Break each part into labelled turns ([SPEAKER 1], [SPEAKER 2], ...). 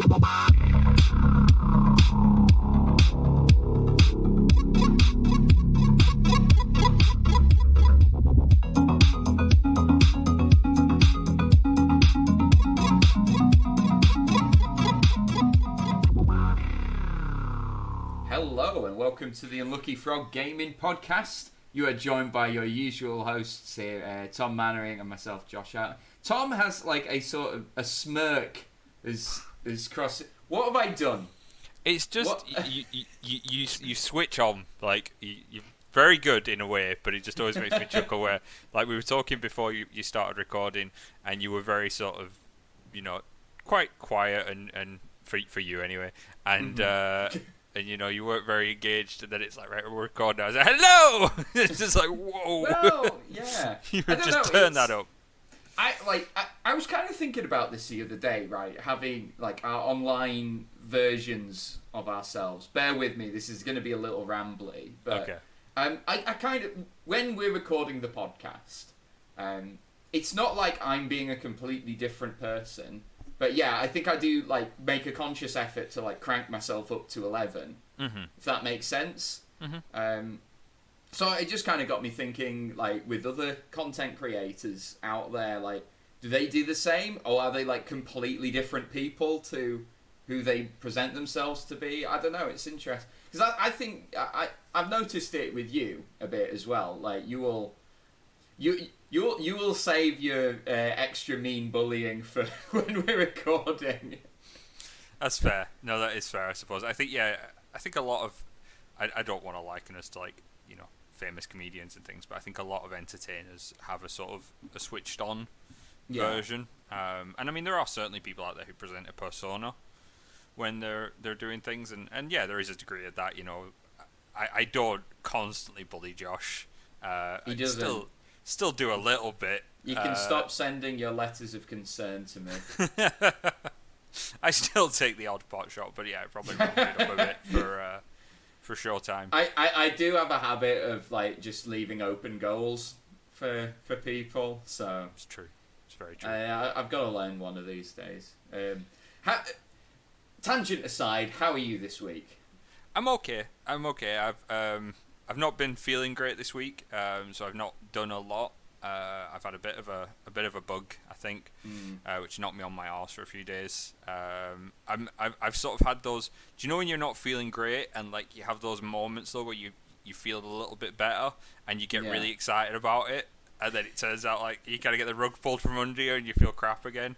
[SPEAKER 1] Hello and welcome to the Unlucky Frog Gaming Podcast. You are joined by your usual hosts here, Tom Mannering and myself, Josh Allen. Tom has like a sort of a smirk is crossing. What have I done?
[SPEAKER 2] It's just you switch on, like you're very good in a way, but it just always makes me chuckle. Where like we were talking before you started recording, and you were very sort of, quite quiet and for you anyway, and. And you weren't very engaged, and then it's like, right, we're recording. I was like, hello! It's just like, whoa.
[SPEAKER 1] Well, yeah.
[SPEAKER 2] You would just turn that up.
[SPEAKER 1] I was kind of thinking about this the other day, right? Having like our online versions of ourselves. Bear with me, this is going to be a little rambly, but
[SPEAKER 2] okay.
[SPEAKER 1] I kind of, when we're recording the podcast, it's not like I'm being a completely different person. But yeah, I think I do like make a conscious effort to like crank myself up to 11, if that makes sense. So it just kind of got me thinking, like with other content creators out there, like do they do the same, or are they like completely different people to who they present themselves to be? I don't know. It's interesting because I think I've noticed it with you a bit as well. Like you will save your extra mean bullying for when we're recording.
[SPEAKER 2] That's fair. No, that is fair, I suppose. I think a lot of... I don't want to liken us to, like, famous comedians and things, but I think a lot of entertainers have a sort of a switched-on version. And, I mean, there are certainly people out there who present a persona when they're doing things, and yeah, there is a degree of that, I don't constantly bully Josh.
[SPEAKER 1] He doesn't.
[SPEAKER 2] Still do a little bit.
[SPEAKER 1] You can stop sending your letters of concern to me.
[SPEAKER 2] I still take the odd pot shot, but yeah, it probably ramped it up a bit for showtime.
[SPEAKER 1] I do have a habit of like just leaving open goals for people, so
[SPEAKER 2] it's true. It's very true.
[SPEAKER 1] I've got to learn one of these days. Tangent aside, how are you this week?
[SPEAKER 2] I'm okay. I've not been feeling great this week, so I've not done a lot. I've had a bit of a bug, I think, which knocked me on my arse for a few days. I've sort of had those. Do you know when you're not feeling great and like you have those moments though where you feel a little bit better and you get really excited about it, and then it turns out like you kind of get the rug pulled from under you and you feel crap again.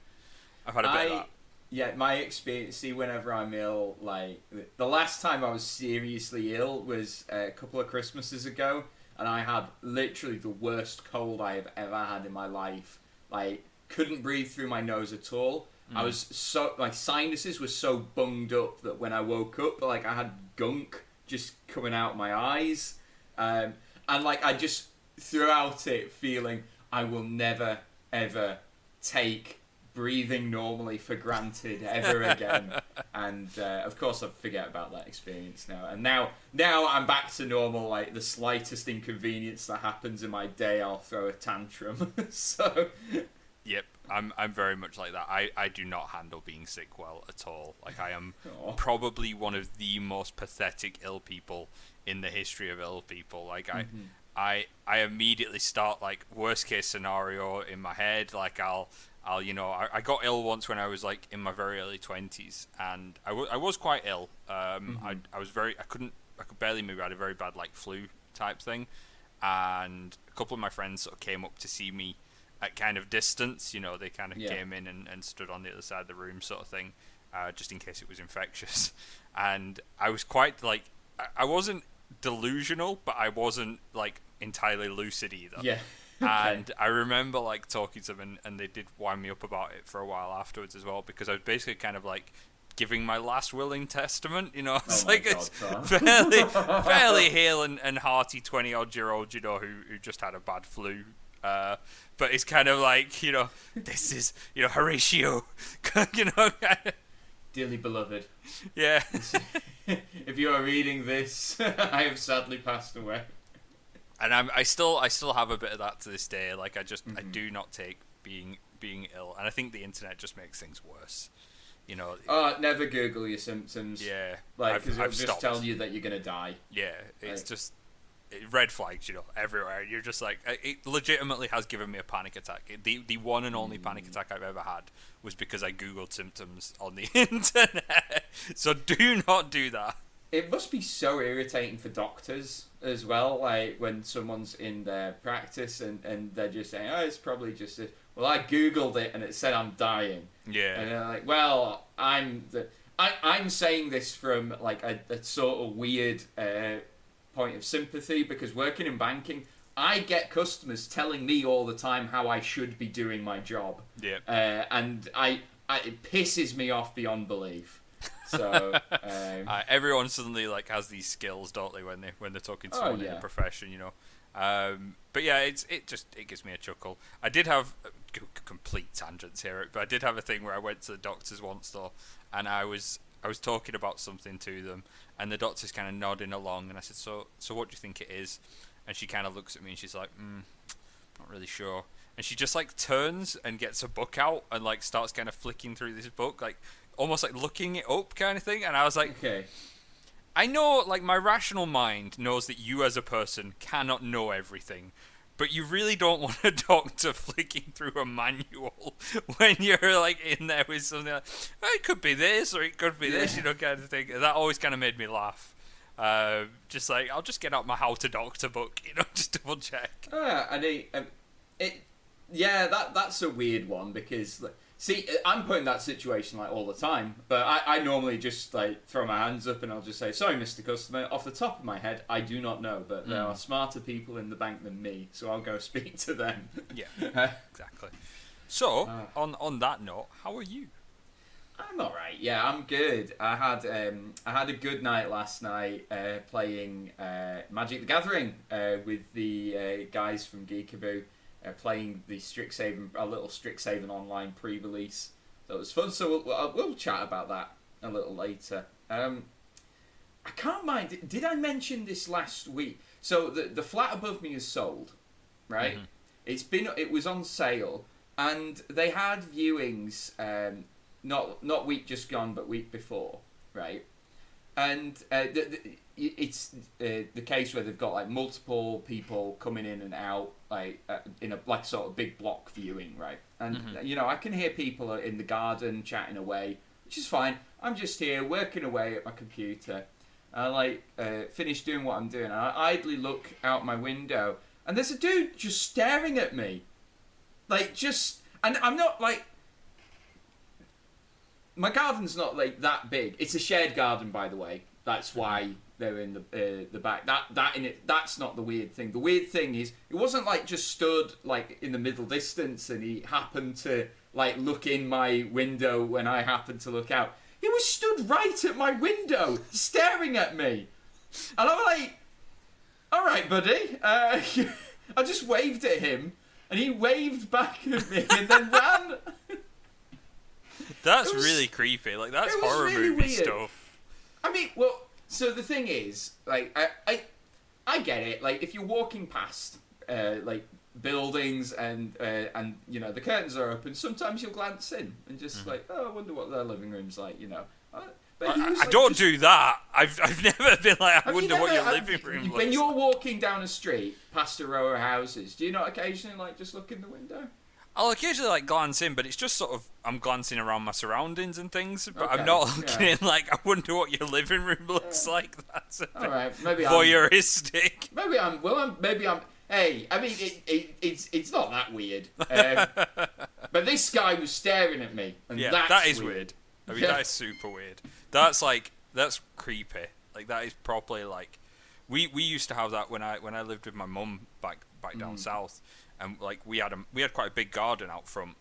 [SPEAKER 2] I've had a bit of that.
[SPEAKER 1] Yeah, my experience, see, whenever I'm ill, like, the last time I was seriously ill was a couple of Christmases ago, and I had literally the worst cold I have ever had in my life. Like, couldn't breathe through my nose at all. I was so, my sinuses were so bunged up that when I woke up, like, I had gunk just coming out my eyes. And, like, I just, throughout it, feeling I will never, ever take breathing normally for granted ever again. And of course I forget about that experience now, and now I'm back to normal. Like the slightest inconvenience that happens in my day, I'll throw a tantrum. So
[SPEAKER 2] yep, I'm very much like that. I do not handle being sick well at all. Like I am probably one of the most pathetic ill people in the history of ill people. Like I immediately start like worst case scenario in my head. Like I got ill once when I was like in my very early 20s, and I was quite ill. I could barely move. I had a very bad like flu type thing, and a couple of my friends sort of came up to see me at kind of distance. They kind of came in and stood on the other side of the room sort of thing, just in case it was infectious. And I was quite like, I wasn't delusional, but I wasn't like entirely lucid either.
[SPEAKER 1] Yeah.
[SPEAKER 2] And I remember like talking to them, and they did wind me up about it for a while afterwards as well, because I was basically kind of like giving my last willing testament. It's it's fairly hale and hearty 20-odd-year-old, who just had a bad flu. But it's kind of like, this is, Horatio,
[SPEAKER 1] Dearly beloved.
[SPEAKER 2] Yeah.
[SPEAKER 1] If you are reading this, I have sadly passed away.
[SPEAKER 2] And I still have a bit of that to this day. Like I do not take being ill, and I think the internet just makes things worse. You know.
[SPEAKER 1] Oh, never Google your symptoms.
[SPEAKER 2] Yeah.
[SPEAKER 1] Like, because it'll
[SPEAKER 2] I've
[SPEAKER 1] just
[SPEAKER 2] stopped.
[SPEAKER 1] tell you that you're gonna die.
[SPEAKER 2] Yeah, it's
[SPEAKER 1] Like,
[SPEAKER 2] just red flags, you know, everywhere. You're just like, it legitimately has given me a panic attack. The one and only panic attack I've ever had was because I googled symptoms on the internet. So do not do that.
[SPEAKER 1] it must be so irritating for doctors as well, like when someone's in their practice and they're just saying, oh, it's probably just this. Well, I googled it and it said I'm dying.
[SPEAKER 2] Yeah.
[SPEAKER 1] And they're like, well, I'm saying this from like a sort of weird point of sympathy, because working in banking, I get customers telling me all the time how I should be doing my job.
[SPEAKER 2] Yeah.
[SPEAKER 1] And it pisses me off beyond belief. So
[SPEAKER 2] everyone suddenly like has these skills, don't they, when they're talking to someone in the profession, you know. But yeah, it gives me a chuckle. I did have complete tangents here, but I did have a thing where I went to the doctors once though, and I was talking about something to them, and the doctor's kind of nodding along, and I said, so what do you think it is? And she kind of looks at me and she's like, not really sure. And she just like turns and gets a book out and like starts kind of flicking through this book, like almost like looking it up kind of thing. And I was like,
[SPEAKER 1] okay.
[SPEAKER 2] I know, like, my rational mind knows that you as a person cannot know everything, but you really don't want a doctor flicking through a manual when you're, like, in there with something like, oh, it could be this, or it could be this, you know, kind of thing. That always kind of made me laugh. Just like, I'll just get out my How to Doctor book, you know, just double check.
[SPEAKER 1] That's a weird one, because... See, I'm put in that situation like all the time, but I normally just like throw my hands up and I'll just say, sorry, Mr. Customer, off the top of my head, I do not know, but there are smarter people in the bank than me, so I'll go speak to them.
[SPEAKER 2] Yeah, exactly. So, on that note, how are you?
[SPEAKER 1] I'm alright, yeah, I'm good. I had a good night last night playing Magic the Gathering with the guys from Geekaboo. Playing the Strixhaven, a little Strixhaven online pre-release. That was fun, so we'll chat about that a little later. I can't mind, did I mention this last week? So the flat above me is sold, right? Mm-hmm. It was on sale, and they had viewings, not week just gone, but week before, right? And it's the case where they've got like multiple people coming in and out, like in a like sort of big block viewing, right? And you know, I can hear people in the garden chatting away, which is fine. I'm just here working away at my computer. I finish doing what I'm doing, and I idly look out my window, and there's a dude just staring at me, and I'm not like. My garden's not like that big. It's a shared garden, by the way. That's why they're in the back. That's not the weird thing. The weird thing is it wasn't like just stood like in the middle distance and he happened to like look in my window when I happened to look out. He was stood right at my window, staring at me, and I'm like, "All right, buddy." I just waved at him, and he waved back at me, and then ran.
[SPEAKER 2] That's really creepy. Like, that's horror really movie weird stuff.
[SPEAKER 1] I mean, well, so the thing is, like, I get it. Like, if you're walking past, like, buildings and you know, the curtains are open, sometimes you'll glance in and just like, oh, I wonder what their living room's like, you know. But I
[SPEAKER 2] don't do that. I've never been like, I wonder what your living room looks like.
[SPEAKER 1] When you're walking down a street past a row of houses, do you not occasionally, like, just look in the window?
[SPEAKER 2] I'll occasionally like glance in, but it's just sort of I'm glancing around my surroundings and things. But I'm not looking in like I wonder what your living room looks like. That's a bit
[SPEAKER 1] maybe
[SPEAKER 2] voyeuristic.
[SPEAKER 1] Maybe I'm. Hey, I mean it's not that weird. But this guy was staring at me, and that is weird.
[SPEAKER 2] I mean that is super weird. That's creepy. Like that is properly like we used to have that when I lived with my mum back down south. And like we had quite a big garden out front,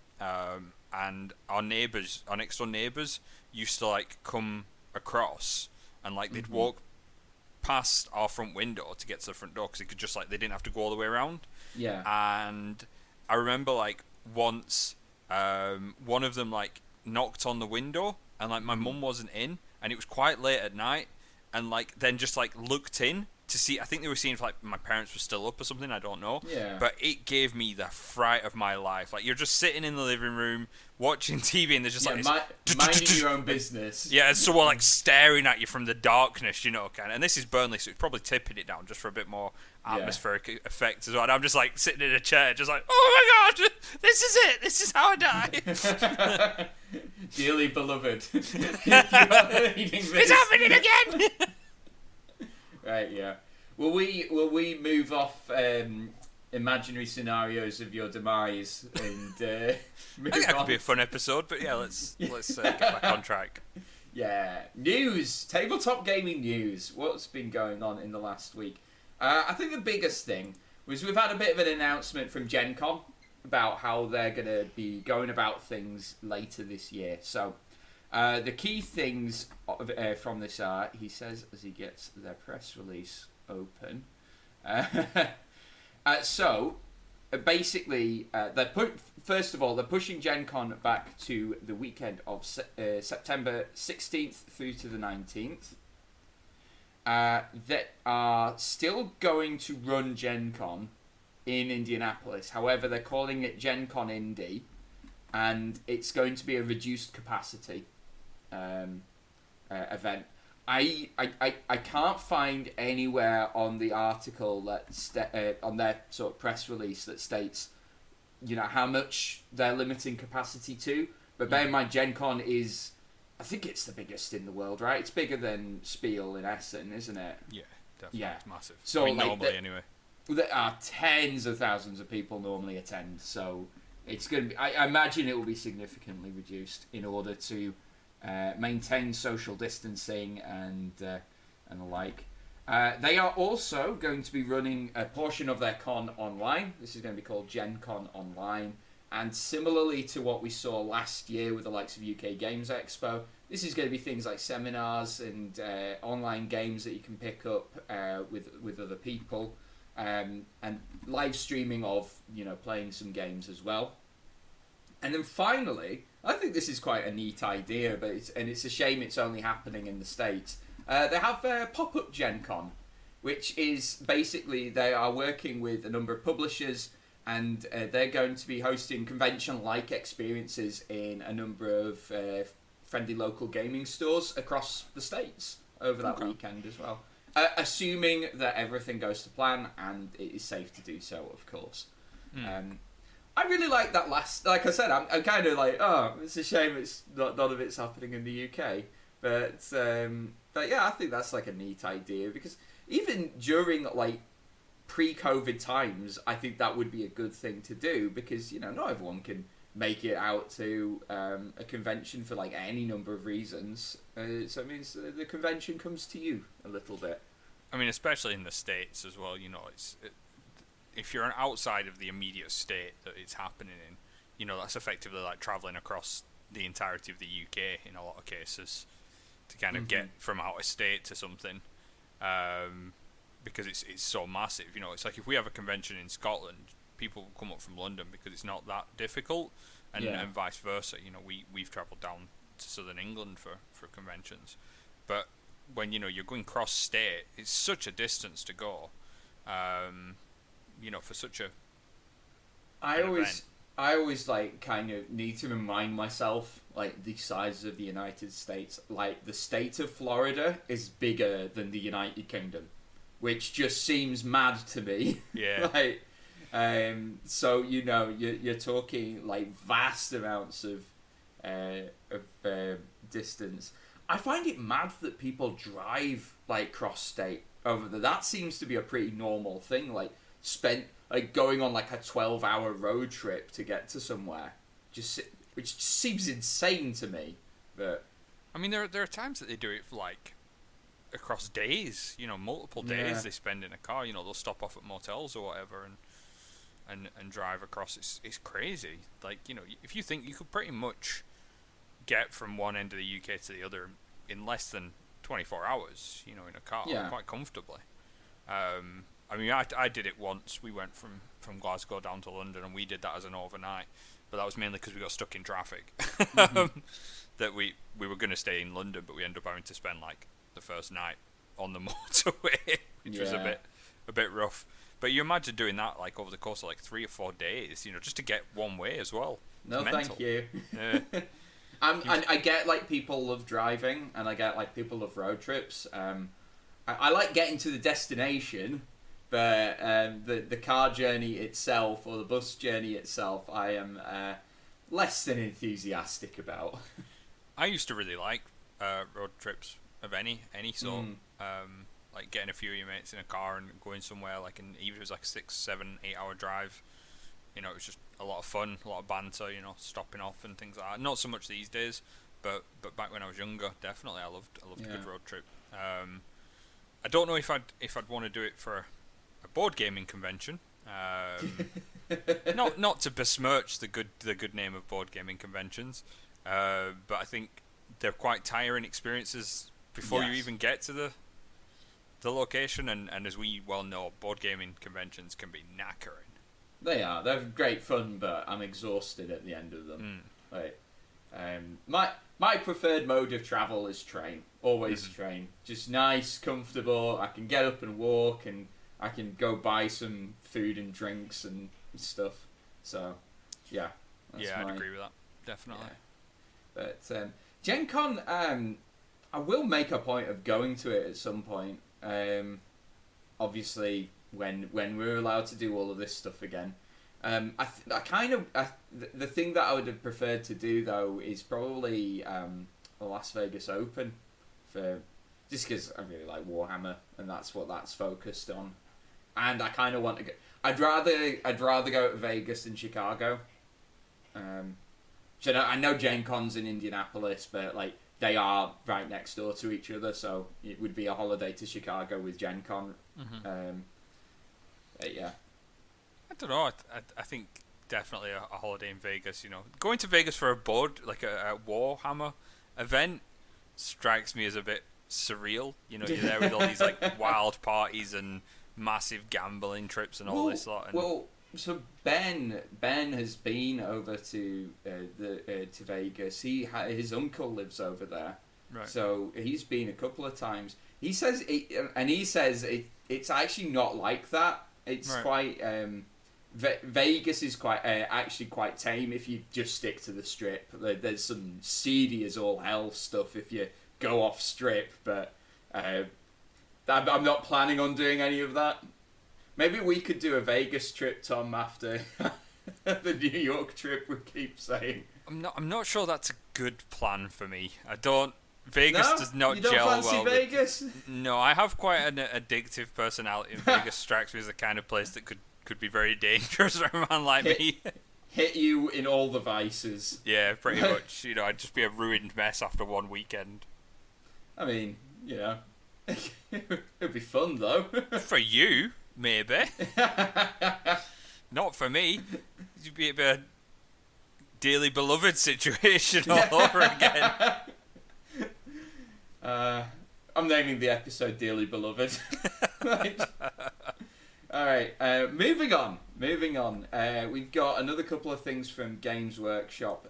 [SPEAKER 2] and our next door neighbours used to like come across, and like they'd walk past our front window to get to the front door because they didn't have to go all the way around.
[SPEAKER 1] Yeah.
[SPEAKER 2] And I remember like once, one of them like knocked on the window, and like my mum wasn't in, and it was quite late at night, and like then just like looked in to see. I think they were seeing if like my parents were still up or something. I don't know.
[SPEAKER 1] Yeah.
[SPEAKER 2] But it gave me the fright of my life. Like you're just sitting in the living room watching TV, and there's just
[SPEAKER 1] minding your own business.
[SPEAKER 2] Yeah, and someone like staring at you from the darkness, you know, kind of. And this is Burnley, so it's probably tipping it down just for a bit more atmospheric effect as well. And I'm just like sitting in a chair, just like, oh my god, this is it. This is how I die.
[SPEAKER 1] Dearly beloved,
[SPEAKER 2] it's happening again.
[SPEAKER 1] Right, yeah. Will we move off imaginary scenarios of your demise and move
[SPEAKER 2] I think that
[SPEAKER 1] on?
[SPEAKER 2] could be a fun episode, but yeah, let's get back on track.
[SPEAKER 1] Yeah, news, tabletop gaming news. What's been going on in the last week? I think the biggest thing was we've had a bit of an announcement from Gen Con about how they're going to be going about things later this year. So the key things from this are, he says as he gets their press release open. Basically, first of all, they're pushing Gen Con back to the weekend of September 16th through to the 19th. That are still going to run Gen Con in Indianapolis. However, they're calling it Gen Con Indy, and it's going to be a reduced capacity event. I can't find anywhere on the article that on their sort of press release that states, you know, how much they're limiting capacity to. But bear in mind, Gen Con is, I think it's the biggest in the world, right? It's bigger than Spiel in Essen, isn't it?
[SPEAKER 2] Yeah, definitely. Yeah. It's massive.
[SPEAKER 1] So
[SPEAKER 2] normally anyway.
[SPEAKER 1] There are tens of thousands of people normally attend, so it's going to be. I imagine it will be significantly reduced in order to maintain social distancing and the like. They are also going to be running a portion of their con online. This is going to be called Gen Con Online. And similarly to what we saw last year with the likes of UK Games Expo, this is going to be things like seminars and online games that you can pick up with other people, and live streaming of, you know, playing some games as well. And then finally, I think this is quite a neat idea, but it's a shame it's only happening in the States. They have Pop-Up Gen Con, which is basically they are working with a number of publishers, and they're going to be hosting convention-like experiences in a number of friendly local gaming stores across the States over that weekend as well. Assuming that everything goes to plan and it is safe to do so, of course. I really like that last... Like I said, I'm kind of like, oh, it's a shame it's none of it's happening in the UK. But yeah, I think that's like a neat idea, because even during like pre-COVID times, I think that would be a good thing to do, because, you know, not everyone can make it out to a convention for like any number of reasons. So it means the convention comes to you a little bit.
[SPEAKER 2] I mean, especially in the States as well, you know, if you're outside of the immediate state that it's happening in, you know, that's effectively like travelling across the entirety of the UK in a lot of cases to kind of get from out of state to something, because it's so massive. You know, it's like if we have a convention in Scotland, people will come up from London because it's not that difficult, and vice versa. You know, we've travelled down to southern England for conventions, but when, you know, you're going cross state, it's such a distance to go. You know, for such a
[SPEAKER 1] I always like kind of need to remind myself like the size of the United States. Like the state of Florida is bigger than the United Kingdom, which just seems mad to me.
[SPEAKER 2] Yeah.
[SPEAKER 1] Like, so, you know, you're talking like vast amounts of distance. I find it mad that people drive like cross state over there. That seems to be a pretty normal thing. Like going on like a 12-hour road trip to get to somewhere, which seems insane to me. But
[SPEAKER 2] I mean, there are times that they do it for like across days. You know, multiple days they spend in a car. You know, they'll stop off at motels or whatever and drive across. It's crazy. Like, you know, if you think you could pretty much get from one end of the UK to the other in less than 24 hours, you know, in a car, quite comfortably. I mean, I did it once. We went from Glasgow down to London, and we did that as an overnight. But that was mainly because we got stuck in traffic. That we were going to stay in London, but we ended up having to spend like the first night on the motorway, which was a bit rough. But you imagine doing that like over the course of like 3 or 4 days, just to get one way as well.
[SPEAKER 1] No, thank you.
[SPEAKER 2] Yeah.
[SPEAKER 1] I get like people love driving, and I get like people love road trips. I like getting to the destination, but the car journey itself or the bus journey itself, I am less than enthusiastic about.
[SPEAKER 2] I used to really like road trips of any sort. Like getting a few of your mates in a car and going somewhere, like even if it was like 6, 7, 8 hour drive. It was just a lot of fun, a lot of banter, stopping off and things like that. Not so much these days, but back when I was younger, definitely I loved a good road trip. I don't know if I'd want to do it for a board gaming convention. Not to besmirch the good name of board gaming conventions, but I think they're quite tiring experiences before you even get to the location. And as we well know, board gaming conventions can be knackering.
[SPEAKER 1] They are. They're great fun, but I'm exhausted at the end of them. My preferred mode of travel is train. Always train. Just nice, comfortable. I can get up and walk, and I can go buy some food and drinks and stuff. So, yeah.
[SPEAKER 2] I'd agree with that. Definitely.
[SPEAKER 1] Yeah. But Gen Con, I will make a point of going to it at some point. Obviously, when we're allowed to do all of this stuff again. The thing that I would have preferred to do though is probably the Las Vegas Open, just because I really like Warhammer and that's what that's focused on, and I kind of want to go. I'd rather go to Vegas than Chicago. So I know Gen Con's in Indianapolis, but like they are right next door to each other, so it would be a holiday to Chicago with Gen Con. Yeah.
[SPEAKER 2] I don't know. I think definitely a holiday in Vegas. Going to Vegas for a board like a Warhammer event strikes me as a bit surreal. You're there with all these like wild parties and massive gambling trips and all this lot.
[SPEAKER 1] So Ben has been over to to Vegas. His uncle lives over there,
[SPEAKER 2] right.
[SPEAKER 1] So he's been a couple of times. He says it's actually not like that. It's quite Vegas is quite actually quite tame if you just stick to the strip. There's some seedy as all hell stuff if you go off strip, but I'm not planning on doing any of that. Maybe we could do a Vegas trip, Tom, after the New York trip we keep saying.
[SPEAKER 2] I'm not sure that's a good plan for me. Vegas does not
[SPEAKER 1] you don't
[SPEAKER 2] gel
[SPEAKER 1] fancy
[SPEAKER 2] well
[SPEAKER 1] Vegas?
[SPEAKER 2] No, I have quite an addictive personality, and Vegas strikes me as the kind of place that could be very dangerous for a man like me.
[SPEAKER 1] Hit you in all the vices.
[SPEAKER 2] Yeah, pretty much. I'd just be a ruined mess after one weekend.
[SPEAKER 1] I mean, it'd be fun though.
[SPEAKER 2] For you, maybe. Not for me. It'd be a dearly beloved situation all over again.
[SPEAKER 1] I'm naming the episode Dearly Beloved. Right. Alright, moving on. We've got another couple of things from Games Workshop.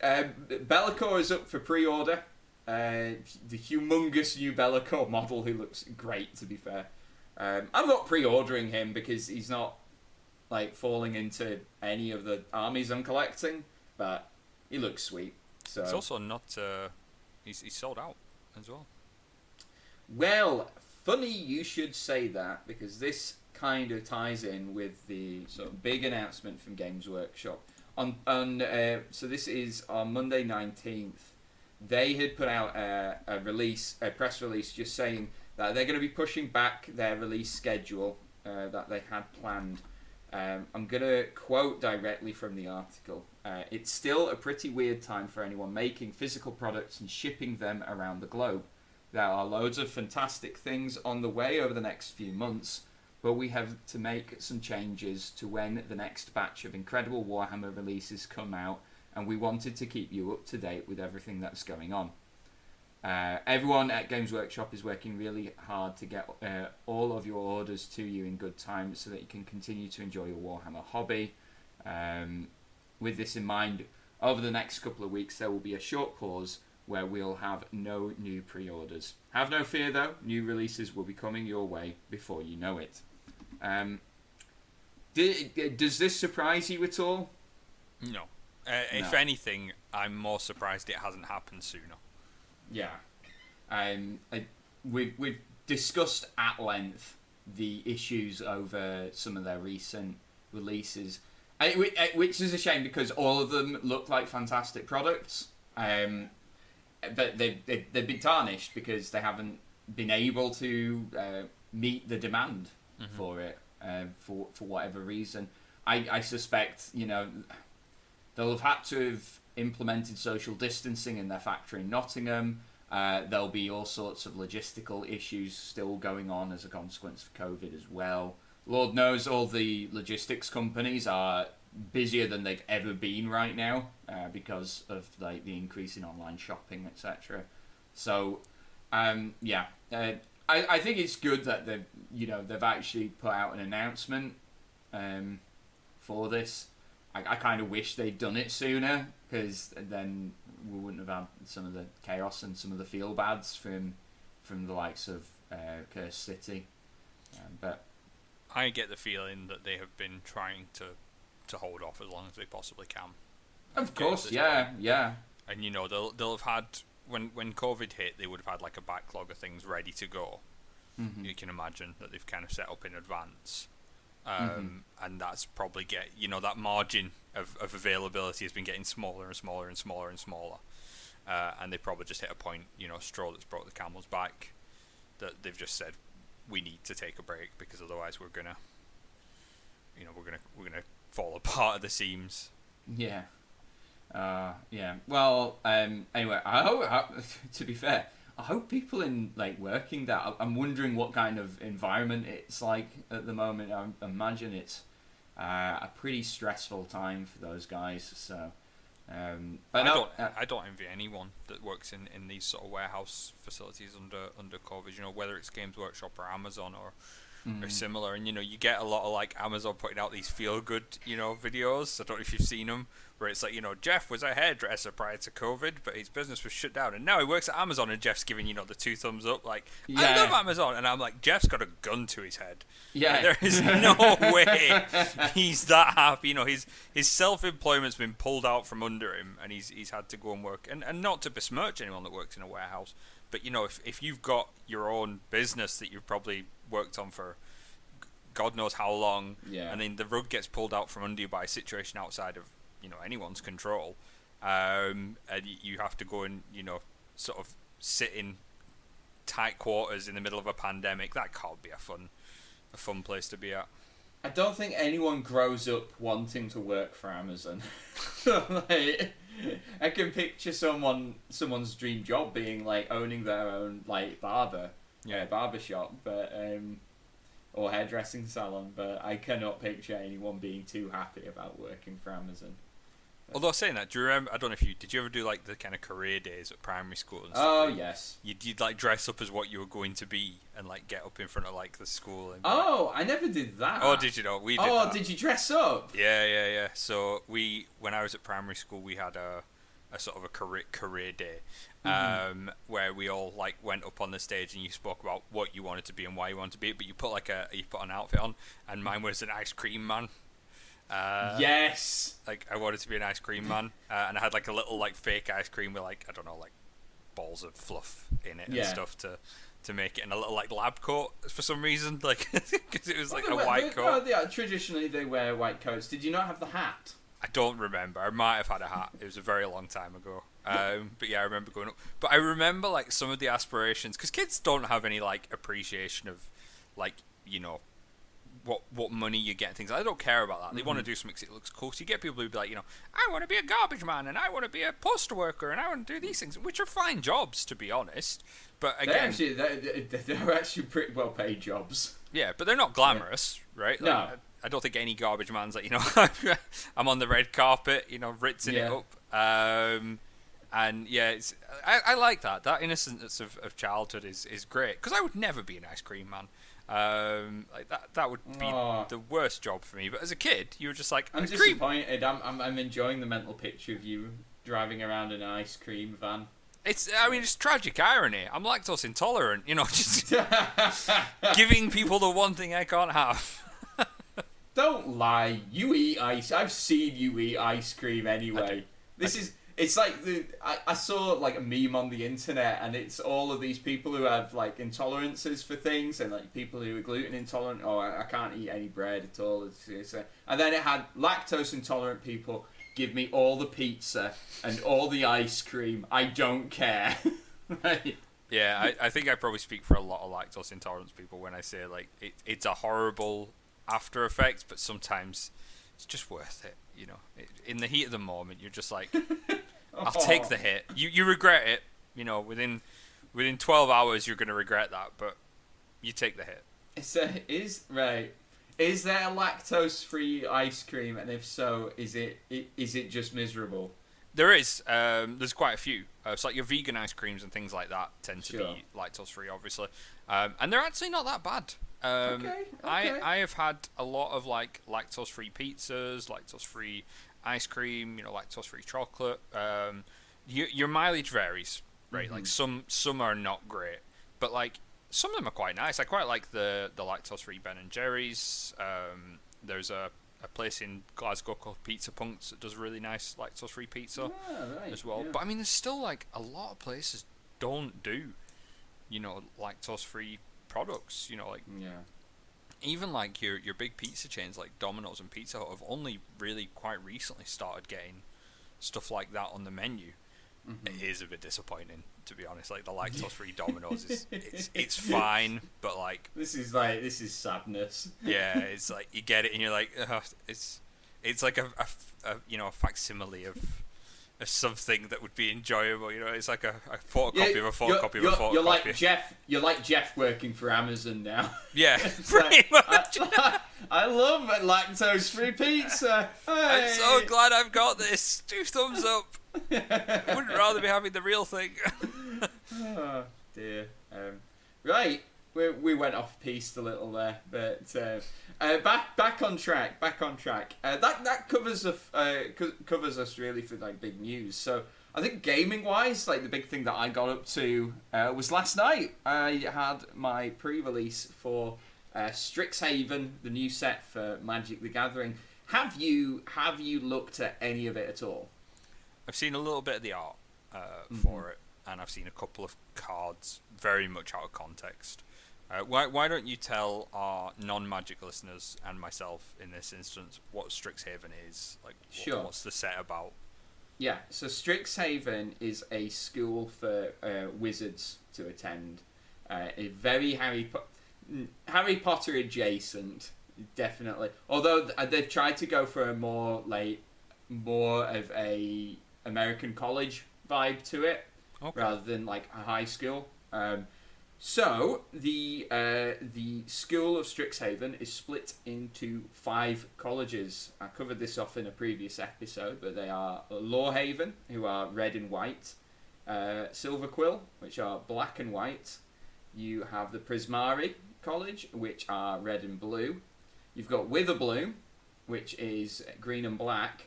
[SPEAKER 1] Be'lakor is up for pre-order. The humongous new Be'lakor model who looks great, to be fair. I'm not pre-ordering him because he's not like falling into any of the armies I'm collecting, but he looks sweet. So
[SPEAKER 2] it's also not... he's sold out as well.
[SPEAKER 1] Well, funny you should say that, because this kind of ties in with the sort of big announcement from Games Workshop. So this is on Monday 19th. They had put out a press release just saying that they're going to be pushing back their release schedule that they had planned. I'm going to quote directly from the article. It's still a pretty weird time for anyone making physical products and shipping them around the globe. There are loads of fantastic things on the way over the next few months, but we have to make some changes to when the next batch of incredible Warhammer releases come out, and we wanted to keep you up to date with everything that's going on. Everyone at Games Workshop is working really hard to get all of your orders to you in good time so that you can continue to enjoy your Warhammer hobby. With this in mind, over the next couple of weeks there will be a short pause where we'll have no new pre-orders. Have no fear though, new releases will be coming your way before you know it. Does this surprise you at all?
[SPEAKER 2] No. If anything, I'm more surprised it hasn't happened sooner.
[SPEAKER 1] Yeah. We've discussed at length the issues over some of their recent releases, which is a shame because all of them look like fantastic products, but they've been tarnished because they haven't been able to meet the demand for it for whatever reason. I suspect they'll have had to have implemented social distancing in their factory in Nottingham. There'll be all sorts of logistical issues still going on as a consequence of COVID as well. Lord knows all the logistics companies are busier than they've ever been right now because of the increase in online shopping, etc. So, I think it's good that they've actually put out an announcement for this. I kind of wish they'd done it sooner, because then we wouldn't have had some of the chaos and some of the feel bads from the likes of Cursed City. But
[SPEAKER 2] I get the feeling that they have been trying to hold off as long as they possibly can.
[SPEAKER 1] Of course, yeah.
[SPEAKER 2] And they'll have had when COVID hit, they would have had like a backlog of things ready to go. Mm-hmm. You can imagine that they've kind of set up in advance. And that's probably that margin of availability has been getting smaller and smaller and smaller and smaller, and they probably just hit a point, straw that's brought the camel's back, that they've just said we need to take a break because otherwise we're gonna fall apart at the seams.
[SPEAKER 1] Yeah. Well, anyway, I hope to be fair, I hope people in working there. I'm wondering what kind of environment it's like at the moment. I imagine it's a pretty stressful time for those guys. So, but
[SPEAKER 2] I don't envy anyone that works in these sort of warehouse facilities under COVID. Whether it's Games Workshop or Amazon or similar. And you get a lot of Amazon putting out these feel good videos. I don't know if you've seen them, where it's Jeff was a hairdresser prior to COVID, but his business was shut down, and now he works at Amazon, and Jeff's giving the 2 thumbs up, I love Amazon, and I'm like, Jeff's got a gun to his head. Yeah, there is no way he's that happy. His self-employment's been pulled out from under him, and he's had to go and work, and not to besmirch anyone that works in a warehouse, but if you've got your own business that you've probably worked on for God knows how long, and then the rug gets pulled out from under you by a situation outside of anyone's control, and you have to go and sort of sit in tight quarters in the middle of a pandemic. That can't be a fun place to be at.
[SPEAKER 1] I don't think anyone grows up wanting to work for Amazon. I can picture someone's dream job being owning their own barber shop, but or hairdressing salon, but I cannot picture anyone being too happy about working for Amazon.
[SPEAKER 2] Although saying that, do you remember? I don't know if did you ever do the kind of career days at primary school and stuff?
[SPEAKER 1] Oh yes.
[SPEAKER 2] You'd dress up as what you were going to be and get up in front of the school. And
[SPEAKER 1] I never did that.
[SPEAKER 2] Oh, did you not? We did.
[SPEAKER 1] Oh,
[SPEAKER 2] that.
[SPEAKER 1] Did you dress up?
[SPEAKER 2] Yeah. So when I was at primary school, we had a sort of a career day, where we all went up on the stage and you spoke about what you wanted to be and why you wanted to be it, but you put you put an outfit on, and mine was an ice cream man.
[SPEAKER 1] Yes.
[SPEAKER 2] I wanted to be an ice cream man, and I had a little fake ice cream with I don't know balls of fluff in it and stuff to make it, and a little lab coat for some reason, because it was a white coat.
[SPEAKER 1] Yeah, traditionally they wear white coats. Did you not have the hat?
[SPEAKER 2] I don't remember. I might have had a hat. It was a very long time ago. But yeah, I remember going up. But I remember some of the aspirations, because kids don't have any appreciation of what money you get and things. I don't care about that. They want to do something that looks cool. So you get people who be I want to be a garbage man, and I want to be a poster worker, and I want to do these things, which are fine jobs, to be honest. But again,
[SPEAKER 1] they're actually pretty well paid jobs.
[SPEAKER 2] Yeah, but they're not glamorous, right?
[SPEAKER 1] No.
[SPEAKER 2] I don't think any garbage man's I'm on the red carpet, ritzing it up. And yeah, I like that. That innocence of childhood is great, because I would never be an ice cream man. That would be the worst job for me. But as a kid, you were just
[SPEAKER 1] I'm disappointed. I'm enjoying the mental picture of you driving around in an ice cream van.
[SPEAKER 2] It's tragic irony. I'm lactose intolerant, just giving people the one thing I can't have.
[SPEAKER 1] Don't lie. You eat ice. I've seen you eat ice cream anyway. It's like I saw like a meme on the internet, and it's all of these people who have like intolerances for things, and like people who are gluten intolerant. Oh, I can't eat any bread at all. And then it had lactose intolerant people. Give me all the pizza and all the ice cream. I don't care. Right?
[SPEAKER 2] Yeah, I think I probably speak for a lot of lactose intolerance people when I say like it's a horrible after effect, but sometimes it's just worth it. In the heat of the moment, you're just like, I'll take the hit. You regret it. Within 12 hours, you're going to regret that, but you take the hit.
[SPEAKER 1] Is there lactose-free ice cream, and if so, is it just miserable?
[SPEAKER 2] There is. There's quite a few. It's like your vegan ice creams and things like that tend to be lactose-free, obviously, and they're actually not that bad.
[SPEAKER 1] Okay.
[SPEAKER 2] I have had a lot of like lactose-free pizzas, lactose-free ice cream, lactose-free chocolate. Your mileage varies, right? Mm-hmm. Like some are not great, but like some of them are quite nice. I quite like the lactose-free Ben and Jerry's. There's a place in Glasgow called Pizza Punks that does really nice lactose-free pizza as well. Yeah. But I mean, there's still like a lot of places don't do, lactose-free products. Even like your big pizza chains like Domino's and Pizza Hut have only really quite recently started getting stuff like that on the menu. Mm-hmm. It is a bit disappointing, to be honest. Like the lactose-free Domino's it's fine, but like
[SPEAKER 1] this is sadness.
[SPEAKER 2] Yeah, it's like you get it and you're like, it's like a facsimile of something that would be enjoyable. It's like a photocopy of a photocopy of a photocopy.
[SPEAKER 1] You're like Jeff working for Amazon now.
[SPEAKER 2] Yeah, pretty much.
[SPEAKER 1] I love a lactose-free pizza. Hey.
[SPEAKER 2] I'm so glad I've got this. 2 thumbs up. I wouldn't rather be having the real thing.
[SPEAKER 1] Oh dear. Right, we went off piste a little there, but back on track. That covers us really for like big news. So I think gaming wise, like the big thing that I got up to was last night. I had my pre-release for Strixhaven, the new set for Magic the Gathering. Have you looked at any of it at all?
[SPEAKER 2] I've seen a little bit of the art for it, and I've seen a couple of cards very much out of context. Why don't you tell our non-Magic listeners and myself in this instance what Strixhaven is? Like,
[SPEAKER 1] sure.
[SPEAKER 2] What's the set about?
[SPEAKER 1] Yeah, so Strixhaven is a school for wizards to attend. A very Harry Potter adjacent, definitely. Although they've tried to go for a more of a American college vibe to it, rather than like a high school. So the school of Strixhaven is split into 5 colleges. I covered this off in a previous episode, but they are Lorehaven, who are red and white, Silverquill, which are black and white. You have the Prismari College, which are red and blue. You've got Witherbloom, which is green and black.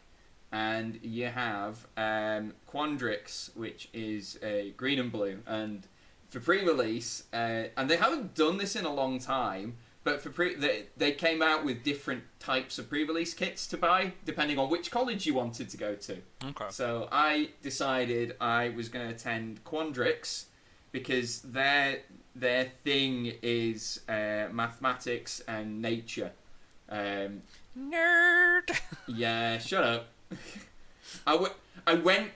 [SPEAKER 1] And you have Quandrix, which is green and blue. And for pre-release, and they haven't done this in a long time, but they came out with different types of pre-release kits to buy, depending on which college you wanted to go to.
[SPEAKER 2] Okay.
[SPEAKER 1] So I decided I was going to attend Quandrix, because their thing is mathematics and nature.
[SPEAKER 2] Nerd!
[SPEAKER 1] Yeah, shut up. I went.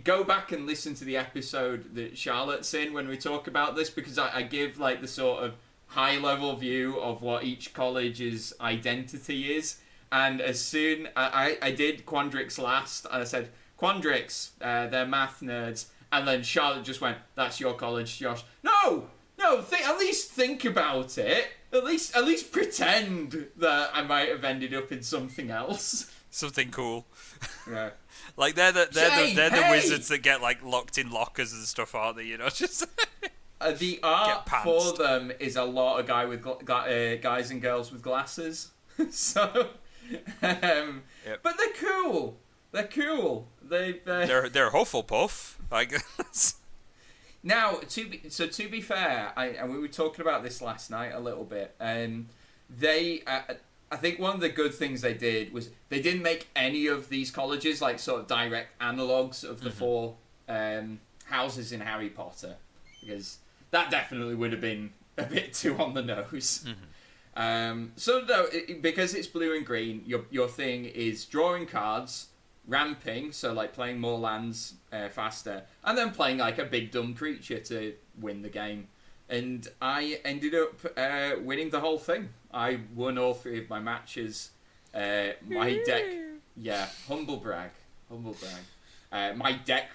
[SPEAKER 1] Go back and listen to the episode that Charlotte's in when we talk about this, because I give like the sort of high level view of what each college's identity is. And as soon I did Quandrix last, and I said Quandrix, they're math nerds, and then Charlotte just went, "That's your college, Josh." No, at least think about it. At least pretend that I might have ended up in something else.
[SPEAKER 2] Something cool.
[SPEAKER 1] Yeah.
[SPEAKER 2] Like they're the wizards that get like locked in lockers and stuff, aren't they? Just
[SPEAKER 1] the art for them is a lot of guys and girls with glasses. So,
[SPEAKER 2] yep.
[SPEAKER 1] But they're cool.
[SPEAKER 2] They're Hufflepuff, I guess.
[SPEAKER 1] Now, to be fair, and we were talking about this last night a little bit. They, I think one of the good things they did was they didn't make any of these colleges like sort of direct analogues of the four houses in Harry Potter, because that definitely would have been a bit too on the nose. So no, because it's blue and green, your thing is drawing cards, ramping, so like playing more lands faster, and then playing like a big dumb creature to win the game. And I ended up winning the whole thing. I won all 3 of my matches. My deck, humble brag. My deck,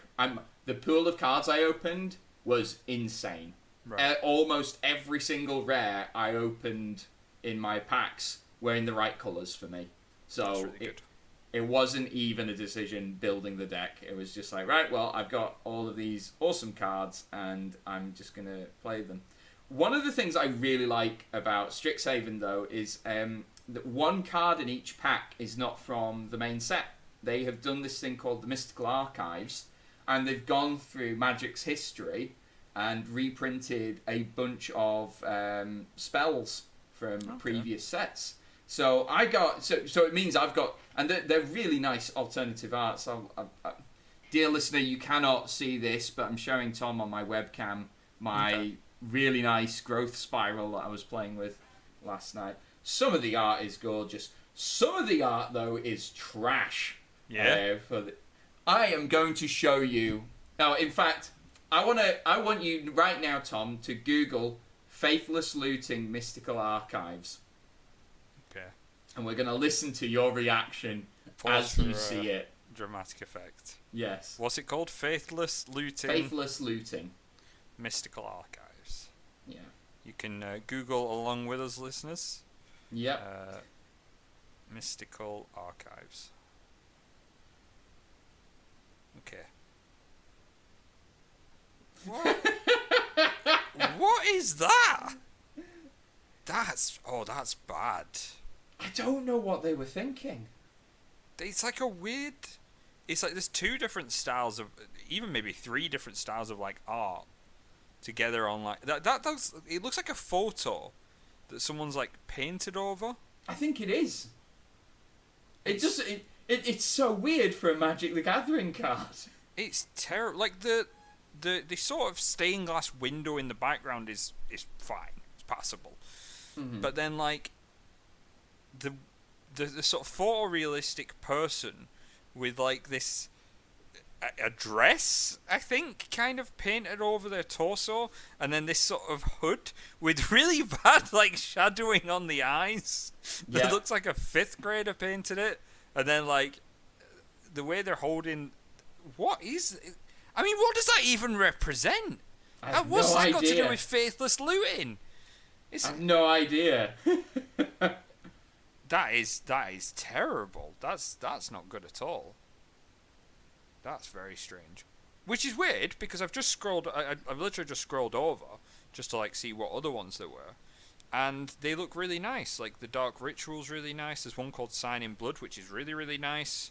[SPEAKER 1] the pool of cards I opened was insane. Right. Almost every single rare I opened in my packs were in the right colours for me. So really it wasn't even a decision building the deck. It was just like, right, well, I've got all of these awesome cards and I'm just going to play them. One of the things I really like about Strixhaven, though, is that one card in each pack is not from the main set. They have done this thing called the Mystical Archives, and they've gone through Magic's history and reprinted a bunch of spells from previous sets. So so it means I've got, and they're really nice alternative art. So, dear listener, you cannot see this, but I'm showing Tom on my webcam my really nice growth spiral that I was playing with last night. Some of the art is gorgeous. Some of the art, though, is trash. Yeah. I am going to show you. Now, in fact, I want you right now, Tom, to Google Faithless Looting Mystical Archives.
[SPEAKER 2] Okay.
[SPEAKER 1] And we're going to listen to your reaction as you see it.
[SPEAKER 2] Dramatic effect.
[SPEAKER 1] Yes.
[SPEAKER 2] What's it called? Faithless Looting.
[SPEAKER 1] Faithless Looting.
[SPEAKER 2] Mystical Archives.
[SPEAKER 1] Yeah.
[SPEAKER 2] You can Google along with us, listeners.
[SPEAKER 1] Yep.
[SPEAKER 2] Mystical Archives. Okay. What? What is that? That's bad.
[SPEAKER 1] I don't know what they were thinking.
[SPEAKER 2] It's like a weird. It's like there's 2 different styles of, even maybe 3 different styles of like art together on like that. It looks like a photo that someone's like painted over.
[SPEAKER 1] I think it is. It's so weird for a Magic the Gathering card.
[SPEAKER 2] It's terrible. Like the sort of stained glass window in the background is fine. It's passable. Mm-hmm. But then like the sort of photorealistic person with like this a dress, I think, kind of painted over their torso, and then this sort of hood with really bad like shadowing on the eyes. Yeah. It looks like a 5th grader painted it, and then like the way they're holding. What is it? I mean, what does that even represent? What's that got to do with faithless looting?
[SPEAKER 1] I have no idea.
[SPEAKER 2] That is terrible. That's not good at all. That's very strange. Which is weird because I've just scrolled. I've literally just scrolled over just to like see what other ones there were, and they look really nice. Like the Dark Ritual's really nice. There's one called Sign in Blood, which is really really nice.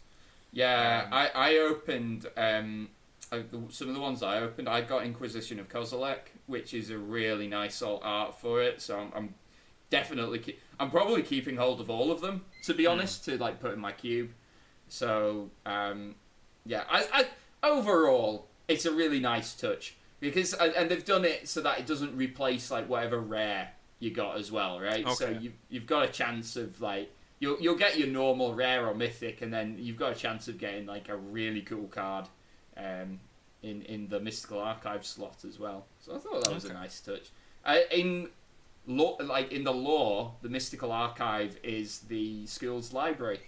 [SPEAKER 1] Yeah, I opened some of the ones I opened. I got Inquisition of Kozilek, which is a really nice alt art for it. So I'm definitely I'm probably keeping hold of all of them, to be honest, to like put in my cube. So yeah, I overall it's a really nice touch because and they've done it so that it doesn't replace like whatever rare you got as well, right? Okay. So you've got a chance of like you'll get your normal rare or mythic, and then you've got a chance of getting like a really cool card in the Mystical Archive slot as well. So I thought that was a nice touch. In the lore, the Mystical Archive is the school's library.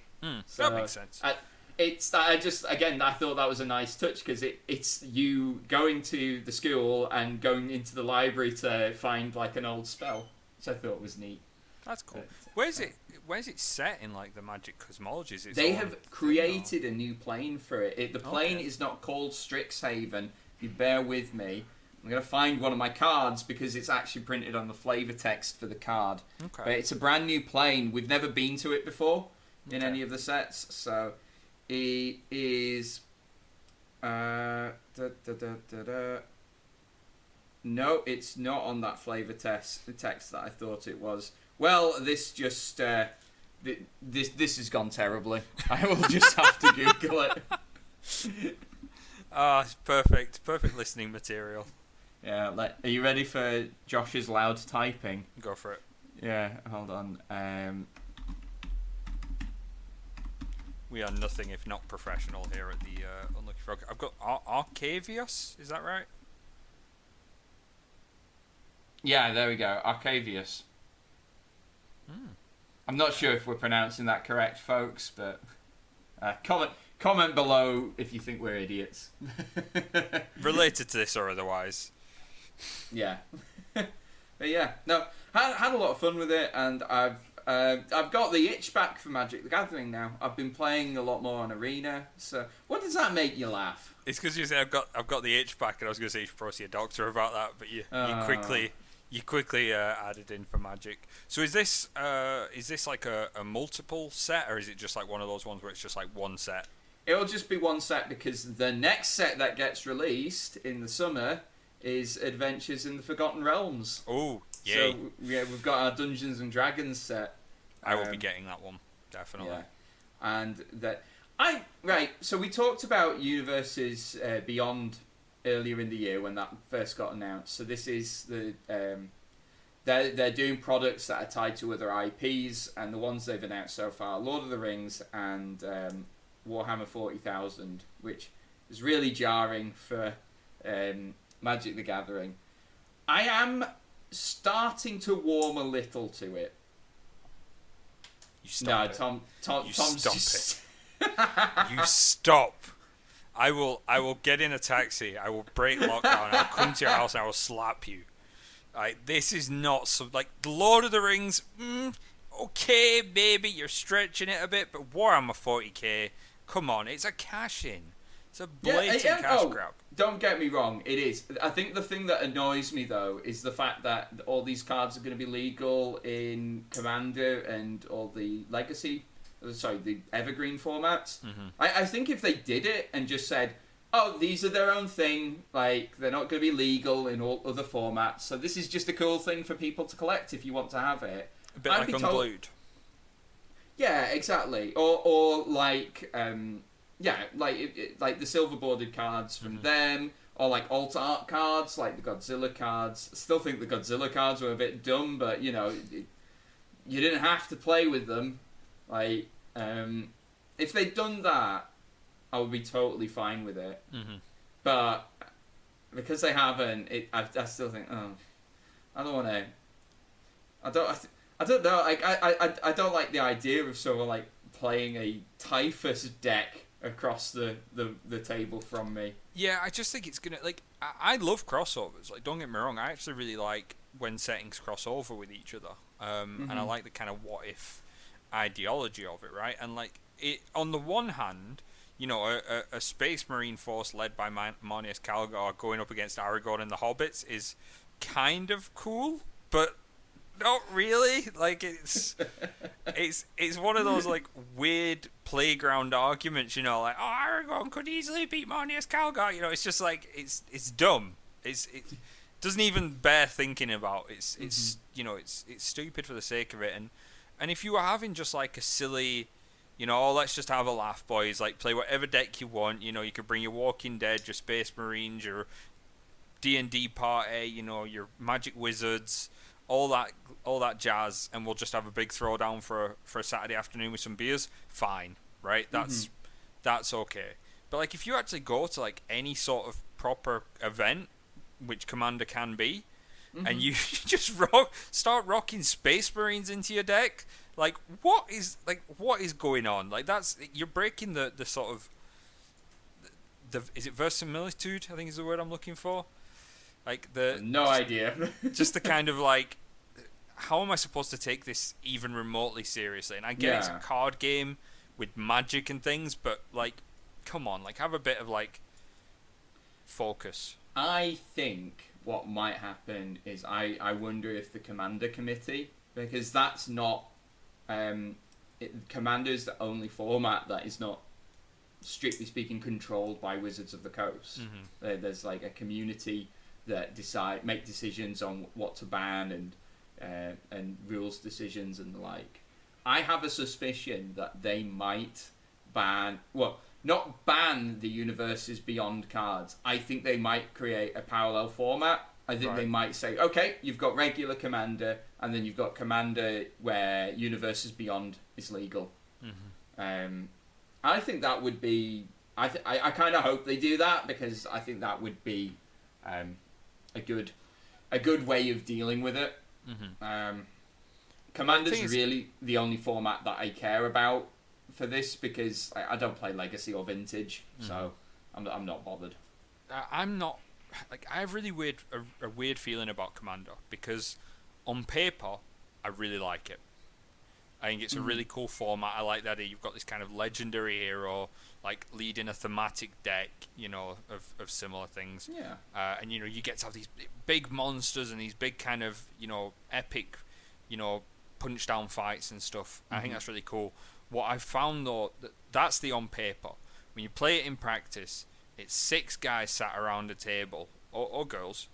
[SPEAKER 2] So that makes sense.
[SPEAKER 1] I thought that was a nice touch because it's you going to the school and going into the library to find like an old spell, which I thought was neat.
[SPEAKER 2] That's cool. Where's it set in like the Magic cosmologies?
[SPEAKER 1] They have created a new plane for it. The plane is not called Strixhaven. If you bear with me, I'm going to find one of my cards because it's actually printed on the flavor text for the card. Okay. But it's a brand new plane. We've never been to it before in any of the sets. So it is No, it's not on that flavor text that I thought it was. Well, this just this has gone terribly. I will just have to Google it.
[SPEAKER 2] Ah, perfect listening material.
[SPEAKER 1] Yeah, are you ready for Josh's loud typing?
[SPEAKER 2] Go for it.
[SPEAKER 1] Yeah, hold on.
[SPEAKER 2] We are nothing if not professional here at the Unlucky Frog. I've got Arcavius, is that right?
[SPEAKER 1] Yeah, there we go. Arcavius. I'm not sure if we're pronouncing that correct, folks, but comment below if you think we're idiots.
[SPEAKER 2] Related to this or otherwise.
[SPEAKER 1] Yeah. But yeah, no, had a lot of fun with it, and I've got the itch back for Magic the Gathering now. I've been playing a lot more on Arena. So, what does that make you laugh?
[SPEAKER 2] It's because you say I've got the itch back, and I was going to say you should probably see a doctor about that, but you quickly added in for Magic. So is this like a multiple set, or is it just like one of those ones where it's just like one set?
[SPEAKER 1] It'll just be one set, because the next set that gets released in the summer is Adventures in the Forgotten Realms.
[SPEAKER 2] Oh, yay.
[SPEAKER 1] So yeah, we've got our Dungeons and Dragons set.
[SPEAKER 2] I will be getting that one, definitely.
[SPEAKER 1] Yeah. And so we talked about Universes Beyond earlier in the year when that first got announced. So this is the they're doing products that are tied to other IPs, and the ones they've announced so far: Lord of the Rings and Warhammer 40,000, which is really jarring for Magic the Gathering. I am starting to warm a little to it.
[SPEAKER 2] You stop.
[SPEAKER 1] No, Tom's
[SPEAKER 2] stop
[SPEAKER 1] just...
[SPEAKER 2] You stop. I will get in a taxi. I will break lockdown. I'll come to your house and I will slap you. This is not so like the Lord of the Rings. Okay, maybe you're stretching it a bit, but Warhammer 40k. Come on, it's a cash in. It's a blatant cash grab.
[SPEAKER 1] Don't get me wrong, it is. I think the thing that annoys me though is the fact that all these cards are going to be legal in Commander and all the the Evergreen formats.
[SPEAKER 2] Mm-hmm.
[SPEAKER 1] I think if they did it and just said, oh, these are their own thing, like they're not going to be legal in all other formats, so this is just a cool thing for people to collect if you want to have it.
[SPEAKER 2] A bit like Unglued.
[SPEAKER 1] Yeah, exactly. Or like like the silver bordered cards from them, or like alt art cards, like the Godzilla cards. I still think the Godzilla cards were a bit dumb, but you didn't have to play with them. Like, if they'd done that, I would be totally fine with it.
[SPEAKER 2] Mm-hmm.
[SPEAKER 1] But because they haven't, I still think, I don't want to. I don't know. I don't like the idea of sort of like playing a Typhus deck across the table from me.
[SPEAKER 2] Yeah, I just think it's gonna like. I love crossovers. Like, don't get me wrong. I actually really like when settings cross over with each other. And I like the kind of what if ideology of it, right? And like it on the one hand, a Space Marine force led by Marneus Calgar going up against Aragorn and the Hobbits is kind of cool, but not really. Like it's one of those like weird playground arguments, like, oh, Aragorn could easily beat Marneus Calgar. It's just like it's dumb. It doesn't even bear thinking about. It's stupid for the sake of it. And if you were having just like a silly, let's just have a laugh, boys. Like, play whatever deck you want. You could bring your Walking Dead, your Space Marines, your D&D party. Your Magic Wizards. All that jazz, and we'll just have a big throwdown for a Saturday afternoon with some beers. Fine, right? That's okay. But like, if you actually go to like any sort of proper event, which Commander can be, and you just start rocking Space Marines into your deck, like what is going on? Like, you're breaking the sort of is it verisimilitude? I think is the word I'm looking for. Like
[SPEAKER 1] idea.
[SPEAKER 2] Just the kind of like, how am I supposed to take this even remotely seriously? And I get it's a card game with magic and things, but like, come on, like have a bit of like focus. I
[SPEAKER 1] think what might happen is I wonder if the Commander Committee, because that's not Commander's the only format that is not strictly speaking, controlled by Wizards of the Coast. There's like a community that make decisions on what to ban and rules decisions and the like. I have a suspicion that they might not ban the Universes Beyond cards. I think they might create a parallel format. I think they might say, okay, you've got regular Commander, and then you've got Commander where Universes Beyond is legal. I think that would be... I kind of hope they do that, because I think that would be a good way of dealing with it. Commander's really the only format that I care about for this, because I don't play Legacy or Vintage, so I'm not bothered.
[SPEAKER 2] I'm not... Like, I have really a weird feeling about Commander, because on paper, I really like it. I think it's a really cool format. I like that you've got this kind of legendary hero, like, leading a thematic deck, you know, of similar things.
[SPEAKER 1] Yeah.
[SPEAKER 2] And, you know, you get to have these big monsters and these big kind of, you know, epic, you know, punch-down fights and stuff. I think that's really cool. What I've found, though, that's the on paper. When you play it in practice, it's 6 guys sat around a table, or girls,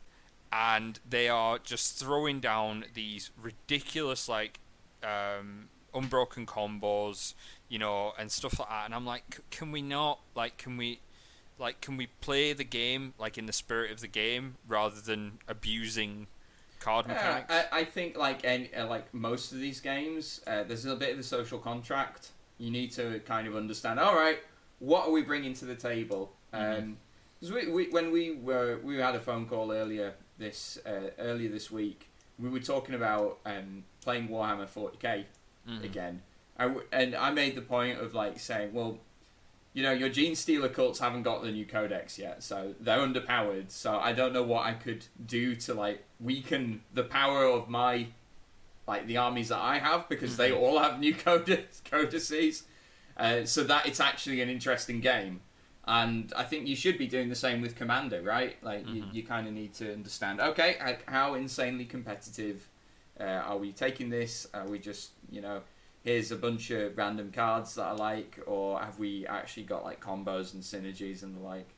[SPEAKER 2] and they are just throwing down these ridiculous, like, unbroken combos, you know, and stuff like that. And I'm like, can we not, like, can we play the game, like, in the spirit of the game, rather than abusing card mechanics?
[SPEAKER 1] I think, like most of these games, there's a bit of a social contract. You need to kind of understand, all right, what are we bringing to the table? When we had a phone call earlier this week, we were talking about playing Warhammer 40k again, and I made the point of like saying, well, you know, your Gene Stealer cults haven't got the new codex yet, so they're underpowered. So I don't know what I could do to like weaken the power of my the armies that I have, because they all have new codices, so that it's actually an interesting game. And I think you should be doing the same with Commander, right? Like, you kind of need to understand, okay, how insanely competitive are we taking this? Are we just, you know, here's a bunch of random cards that I like, or have we actually got, like, combos and synergies and the like?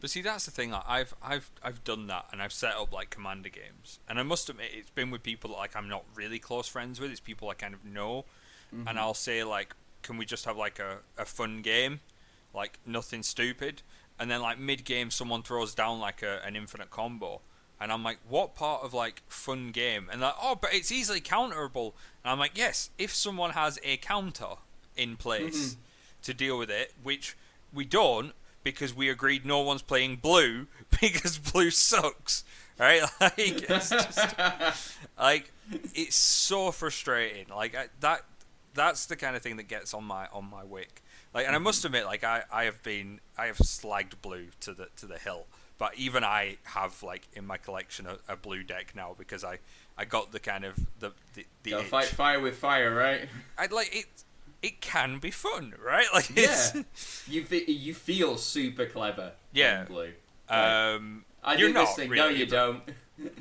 [SPEAKER 2] But see, that's the thing. Like, I've done that, and I've set up, like, Commander games. And I must admit, it's been with people that, like, I'm not really close friends with. It's people I kind of know. And I'll say, like, can we just have, like, a fun game? Like, nothing stupid, and then like mid-game someone throws down like an infinite combo, and I'm like, what part of like fun game? And like, oh, but it's easily counterable. And I'm like, yes, if someone has a counter in place to deal with it, which we don't, because we agreed no one's playing blue because blue sucks, right? Like, it's just like, it's so frustrating. Like, that's the kind of thing that gets on my wick. Like, and I must admit, like, I have slagged blue to the hilt, but even I have, like, in my collection a blue deck now, because I got the kind of the
[SPEAKER 1] gotta fight fire with fire, right?
[SPEAKER 2] I'd like it. It can be fun, right? Like, it's,
[SPEAKER 1] you feel super clever.
[SPEAKER 2] Yeah.
[SPEAKER 1] In blue.
[SPEAKER 2] I
[SPEAKER 1] do
[SPEAKER 2] you're
[SPEAKER 1] this
[SPEAKER 2] not
[SPEAKER 1] thing.
[SPEAKER 2] really,
[SPEAKER 1] No, you don't.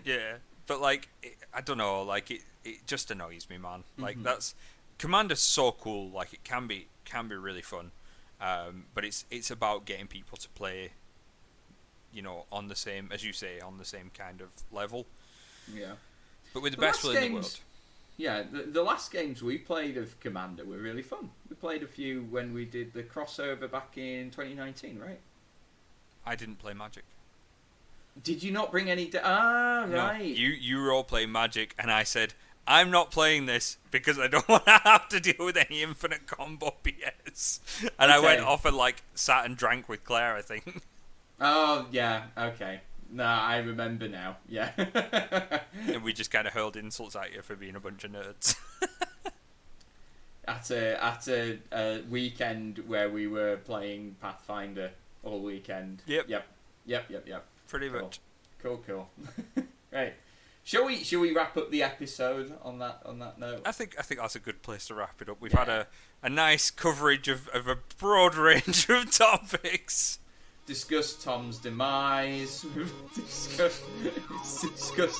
[SPEAKER 2] Yeah, but like, I don't know. Like, it just annoys me, man. Like, that's Commander's so cool. Like, it can be really fun, but it's about getting people to play, you know, on the same, as you say, on the same kind of level.
[SPEAKER 1] Yeah.
[SPEAKER 2] But with the best will in the world.
[SPEAKER 1] Yeah, the last games we played of Commander were really fun. We played a few when we did the crossover back in 2019, right?
[SPEAKER 2] I didn't play Magic.
[SPEAKER 1] Did you not bring any? Right.
[SPEAKER 2] No, you were all playing Magic, and I said, I'm not playing this because I don't want to have to deal with any infinite combo BS. And I went off and like sat and drank with Claire, I think.
[SPEAKER 1] Oh yeah, okay. No, I remember now. Yeah.
[SPEAKER 2] And we just kind of hurled insults at you for being a bunch of nerds.
[SPEAKER 1] at a weekend where we were playing Pathfinder all weekend. Yep.
[SPEAKER 2] Pretty much.
[SPEAKER 1] Cool. Right. Shall we wrap up the episode on that note?
[SPEAKER 2] I think that's a good place to wrap it up. We've had a nice coverage of a broad range of topics.
[SPEAKER 1] Discussed Tom's demise. discussed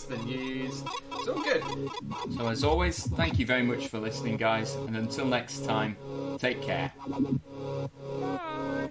[SPEAKER 1] the news. It's all good. So as always, thank you very much for listening, guys, and until next time, take care.
[SPEAKER 2] Bye.